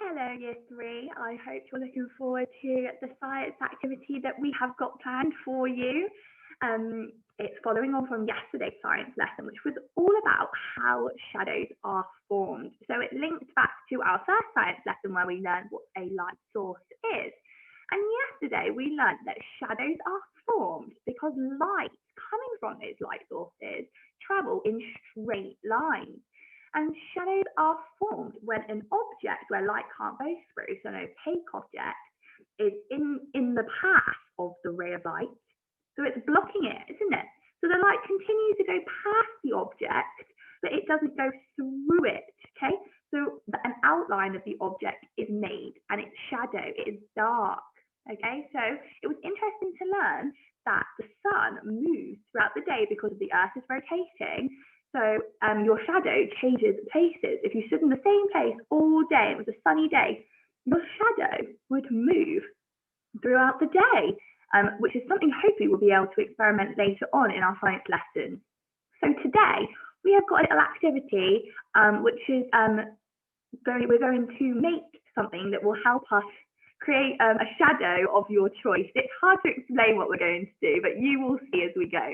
Hello, Year 3. I hope you're looking forward to the science activity that we have got planned for you. It's following on from yesterday's science lesson, which was all about how shadows are formed. So it links back to our first science lesson where we learned what a light source is. And yesterday we learned that shadows are formed because light coming from those light sources travel in straight lines. And shadows are formed when an object where light can't go through, so an opaque object, is in the path of the ray of light. So it's blocking it, isn't it? So the light continues to go past the object, but it doesn't go through it, okay? So an outline of the object is made, and it's shadow, it is dark, okay? So it was interesting to learn that the sun moves throughout the day because the earth is rotating. So your shadow changes places. If you stood in the same place all day, it was a sunny day, your shadow would move throughout the day, which is something hopefully we'll be able to experiment later on in our science lessons. So today we have got a little activity, which is we're going to make something that will help us create a shadow of your choice. It's hard to explain what we're going to do, but you will see as we go.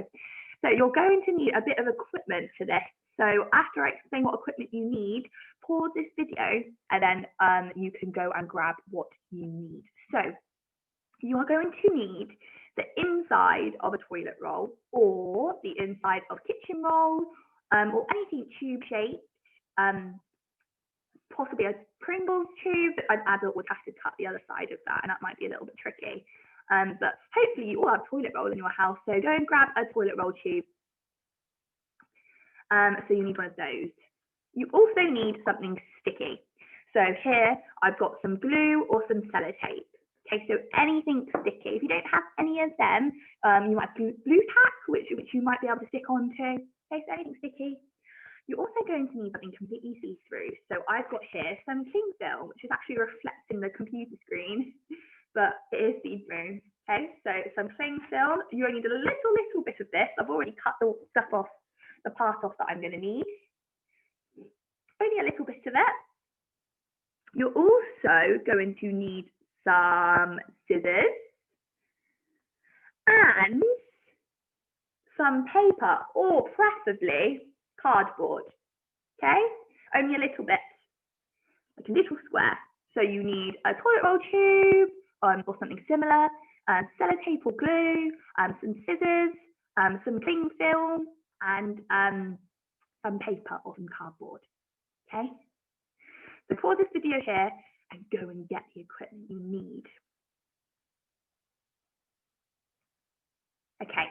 So you're going to need a bit of equipment for this. So after I explain what equipment you need, pause this video and then you can go and grab what you need. So you are going to need the inside of a toilet roll or the inside of kitchen roll or anything tube shaped, possibly a Pringles tube. An adult would have to cut the other side of that, and that might be a little bit tricky. But hopefully you all have toilet roll in your house, so go and grab a toilet roll tube. So you need one of those. You also need something sticky. So here I've got some glue or some sellotape. Okay, so anything sticky. If you don't have any of them, you might have glue tack, which you might be able to stick onto. Okay, so anything sticky. You're also going to need something completely see-through. So I've got here some cling film, which is actually reflecting the computer screen, but it is see-through. Okay, so some cling film. You only need a little bit of this. I've already cut the stuff off, the part off that I'm going to need. Only a little bit of it. You're also going to need some scissors and some paper, or preferably cardboard. Okay, only a little bit, like a little square. So you need a toilet roll tube or something similar, sellotape or glue, some scissors, some cling film, and some paper or some cardboard. Okay, so pause this video here and go and get the equipment you need. Okay,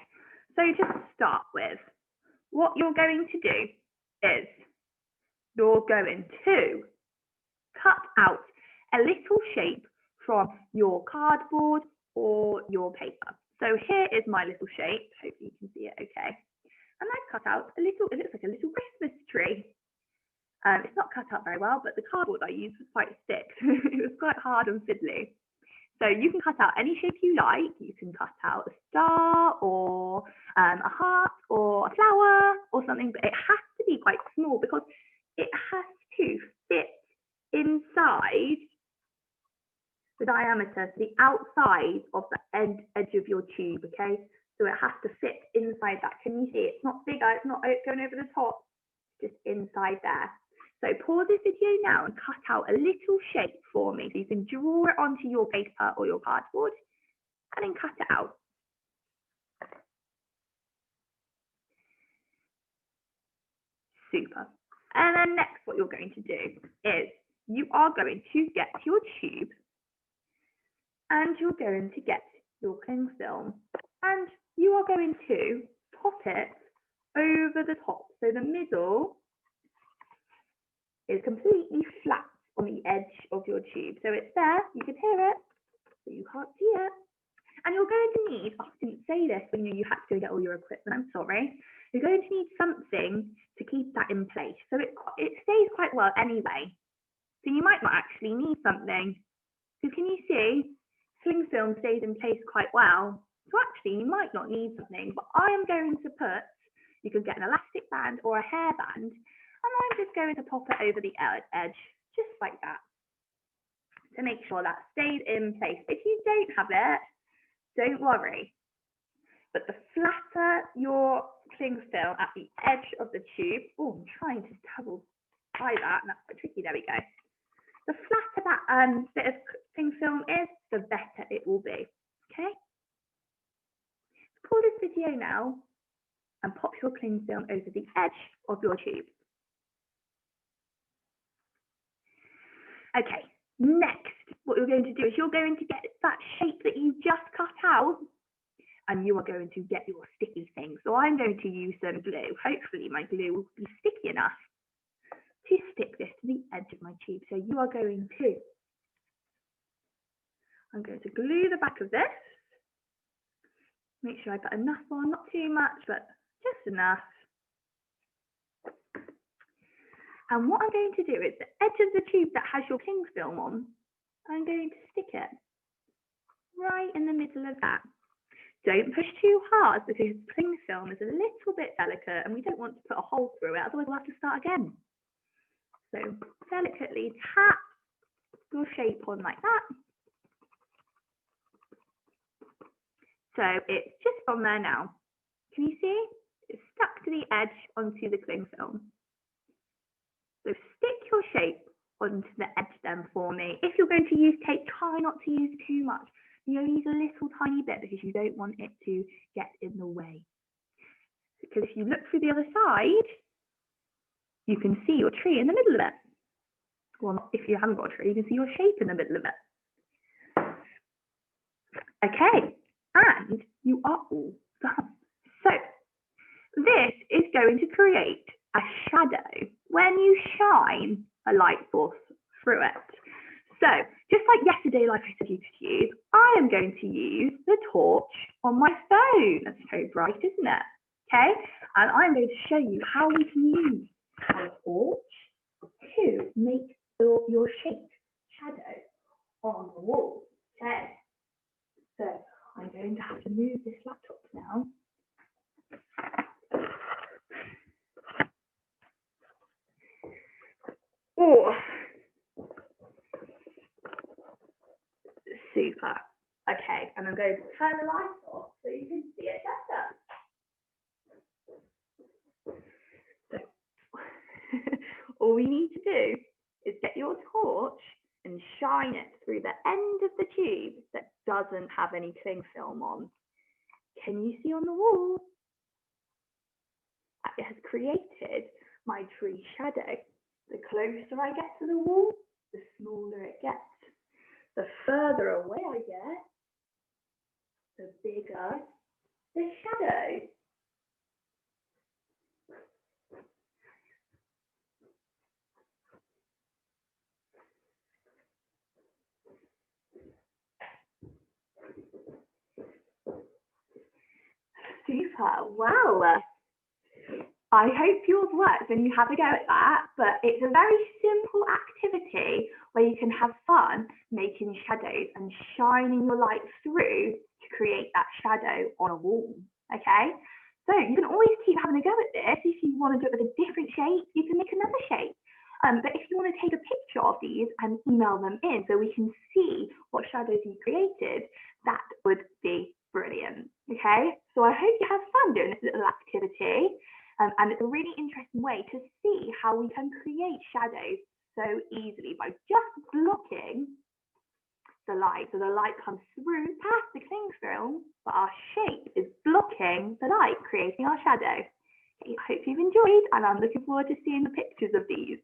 so to start with, what you're going to do is you're going to cut out a little shape from your cardboard or your paper. So here is my little shape. Hopefully you can see it okay. And I've cut out a little, it looks like a little Christmas tree. It's not cut out very well, but the cardboard I used was quite thick. It was quite hard and fiddly. So you can cut out any shape you like. You can cut out a star or a heart or a flower or something, but it has to be quite small because it has to fit inside the diameter, the outside of the edge of your tube, okay? So it has to fit inside that. Can you see? It's not bigger, it's not going over the top, just inside there. So pause this video now and cut out a little shape for me. So you can draw it onto your paper or your cardboard and then cut it out. Super. And then next what you're going to do is you are going to get your tube and you're going to get your cling film and you are going to pop it over the top. So the middle is completely flat on the edge of your tube. So it's there, you can hear it, but you can't see it. And you're going to need, I didn't say this when you had to go get all your equipment, I'm sorry. You're going to need something to keep that in place. So it stays quite well anyway. So you might not actually need something. Because can you see, cling film stays in place quite well. So actually you might not need something, but I am going to put, you can get an elastic band or a hairband, and I'm just going to pop it over the edge, just like that. to make sure that stays in place. If you don't have it, don't worry. But the flatter your cling film at the edge of the tube, oh, I'm trying to double tie that, and that's quite tricky, there we go. The flatter that bit of cling film is, the better it will be, okay? Pause this video now and pop your cling film over the edge of your tube. Okay, next, what you're going to do is you're going to get that shape that you just cut out, and you are going to get your sticky thing. So I'm going to use some glue. Hopefully my glue will be sticky enough to stick this to the edge of my tube. So you are going to, I'm going to glue the back of this. Make sure I put enough on, not too much, but just enough. And what I'm going to do is the edge of the tube that has your cling film on, I'm going to stick it right in the middle of that. Don't push too hard because cling film is a little bit delicate and we don't want to put a hole through it, otherwise we'll have to start again. So delicately tap your shape on like that. So it's just on there now. Can you see? It's stuck to the edge onto the cling film. So stick your shape onto the edge then for me. If you're going to use tape, try not to use too much. You only use a little tiny bit because you don't want it to get in the way. Because if you look through the other side, you can see your tree in the middle of it. Well, if you haven't got a tree, you can see your shape in the middle of it. Okay, and you are all done. So this is going to create a shadow when you shine a light source through it. So just like yesterday, like I said you could use, I am going to use the torch on my phone. That's so bright, isn't it? Okay, and I'm going to show you how we can use a torch to make your shape shadow on the wall. Okay, so I'm going to have to move this laptop now. Oh, super. Okay, and I'm going to turn the light off so you can see it better. So all we need to do is get your torch and shine it through the end of the tube that doesn't have any cling film on. Can you see on the wall? It has created my tree shadow. The closer I get to the wall, the smaller it gets. The further away I get, the bigger the shadow. Super, wow. I hope yours works and you have a go at that, but it's a very simple activity where you can have fun making shadows and shining your light through to create that shadow on a wall, okay? So you can always keep having a go at this. If you want to do it with a different shape, you can make another shape. But if you want to take a picture of these and email them in so we can see what shadows you created, that would be brilliant, okay? So I hope you have fun doing this little activity. And it's a really interesting way to see how we can create shadows so easily by just blocking the light. So the light comes through past the cling film, but our shape is blocking the light, creating our shadow. Okay, I hope you've enjoyed, and I'm looking forward to seeing the pictures of these.